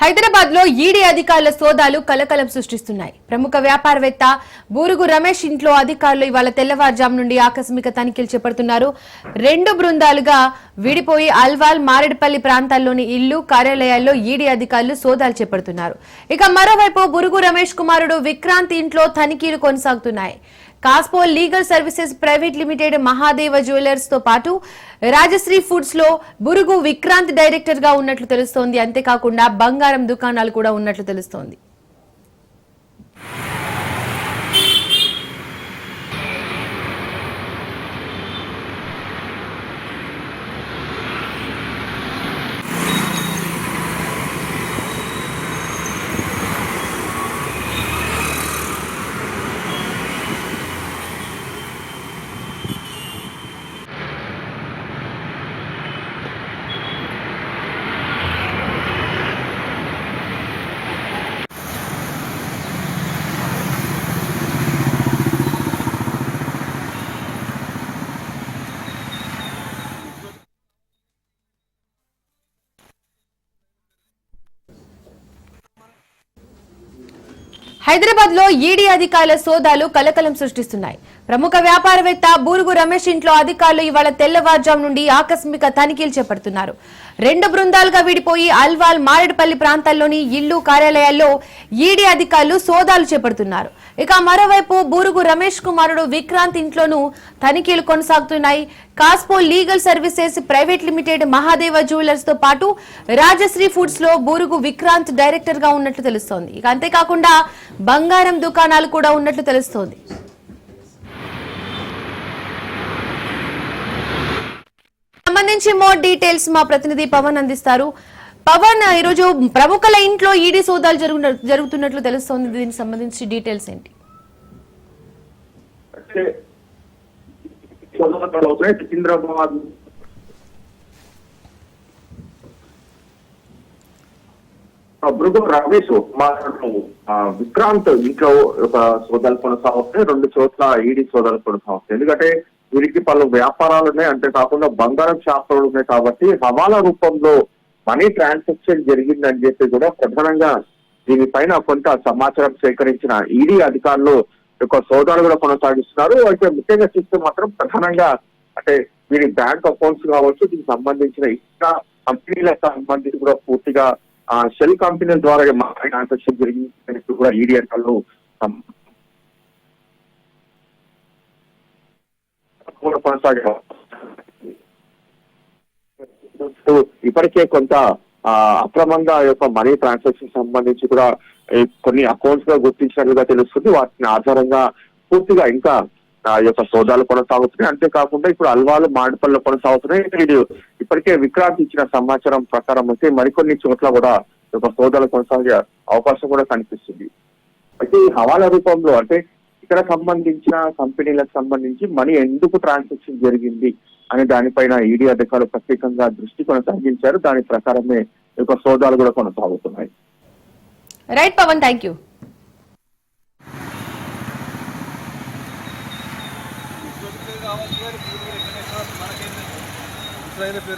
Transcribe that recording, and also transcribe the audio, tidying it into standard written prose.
హైదరాబాద్ లో ఈడీ అధికారుల సోదాలు కలకలం సృష్టిస్తున్నాయి. ప్రముఖ వ్యాపారవేత్త బూరుగు రమేష్ ఇంట్లో అధికారులు ఇవాళ తెల్లవారుజాము నుండి ఆకస్మిక తనిఖీలు చేపడుతున్నారు. 2 బృందాలుగా విడిపోయి అల్వాల్, మారేడుపల్లి ప్రాంతాల్లోని ఇల్లు, కార్యాలయాల్లో ఈడీ అధికారులు సోదాలు చేపడుతున్నారు. ఇక మరోవైపు బూరుగు రమేష్ కుమారుడు విక్రాంత్ ఇంట్లో తనిఖీలు కొనసాగుతున్నాయి. Caspo legal services private limited, Mahadeva jewellers తో పాటు రాజశ్రీ ఫుడ్స్ లో బురుగు విక్రాంత్ డైరెక్టర్ గా ఉన్నట్లు తెలుస్తోంది. అంతేకాకుండా బంగారం దుకాణాలు కూడా ఉన్నట్లు తెలుస్తోంది. హైదరాబాద్ లో ఈడీ అధికారుల సోదాలు కలకలం సృష్టిస్తున్నాయి. ప్రముఖ వ్యాపారవేత్త బూరుగు రమేష్ ఇంట్లో అధికారులు ఇవాళ తెల్లవారుజాము నుండి ఆకస్మిక తనిఖీలు చేపడుతున్నారు. 2 బృందాలుగా విడిపోయి అల్వాల్, మారేడుపల్లి ప్రాంతాల్లోని ఇల్లు, కార్యాలయాల్లో ఈడీ అధికారులు సోదాలు చేపడుతున్నారు. ఇక మరోవైపు బూరుగు రమేష్ కుమారుడు విక్రాంత్ ఇంట్లోనూ తనిఖీలు కొనసాగుతున్నాయి. Caspo legal services private limited, Mahadeva jewellers తో పాటు రాజశ్రీ ఫుడ్స్ లో బూరుగు విక్రాంత్ డైరెక్టర్ గా ఉన్నట్లు తెలుస్తోంది. ఇక అంతేకాకుండా బంగారం దుకాణాలు కూడా ఉన్నట్లు తెలుస్తోంది. సంబంధించి మోర్ డీటెయిల్స్ మా ప్రతినిధి పవన్ అందిస్తారు. పవన్, ఈరోజు ప్రముఖుల ఇంట్లో ఈడీ సోదాలు జరుగుతున్నట్లు తెలుస్తోంది. దీనికి సంబంధించి డీటెయిల్స్ ఏంటి? సికింద్రాబాద్ బృగు రమేష్ విక్రాంత్ ఇంట్లో ఒక సోదాలు కొనసాగుతాయి. 2 చోట్ల ఈడీ సోదాలు కొనసాగుతాయి. ఎందుకంటే వీరికి పలు వ్యాపారాలు ఉన్నాయి, అంతే కాకుండా బంగారం షాపులు ఉన్నాయి. కాబట్టి హవాలా రూపంలో మనీ ట్రాన్సాక్షన్ జరిగిందని చెప్పి కూడా ప్రధానంగా దీనిపైన కొంత సమాచారం సేకరించిన ఈడీ అధికారులు యొక్క సోదాలు కూడా కొనసాగిస్తున్నారు. అయితే ముఖ్యంగా చూస్తే మాత్రం ప్రధానంగా అంటే వీరి బ్యాంక్ అకౌంట్స్ కావచ్చు, దీనికి సంబంధించిన ఇతర కంపెనీలకు సంబంధించి కూడా పూర్తిగా షెల్ కంపెనీల ద్వారా మనీ ట్రాన్సాక్షన్ జరిగిందని కూడా ఈడీ అధికారులు కొనసాగారు. ఇప్పటికే కొంత అక్రమంగా యొక్క మనీ ట్రాన్సాక్షన్ సంబంధించి కూడా కొన్ని అకౌంట్స్ గా గుర్తించినట్లుగా తెలుస్తుంది. వాటిని ఆధారంగా పూర్తిగా ఇంకా యొక్క సోదాలు కొనసాగుతున్నాయి. అంతేకాకుండా ఇప్పుడు అల్వాలు, మాడిపల్లిలో కొనసాగుతున్నాయి. ఇప్పటికే విక్రాంత్ ఇచ్చిన సమాచారం ప్రకారం అయితే మరికొన్ని చోట్ల కూడా యొక్క సోదాలు కొనసాగే అవకాశం కూడా కనిపిస్తుంది. అయితే ఈ హవాలా రూపంలో అంటే ఇక్కడ సంబంధించిన కంపెనీలకు సంబంధించి మనీ ఎందుకు ట్రాన్సాక్షన్ జరిగింది అనే దానిపైన ఈడీ అధికారులు ప్రత్యేకంగా దృష్టి కొనసాగించారు. దాని ప్రకారమే యొక్క సోదాలు కూడా కొనసాగుతున్నాయి. Right Pawan, thank you. పేరు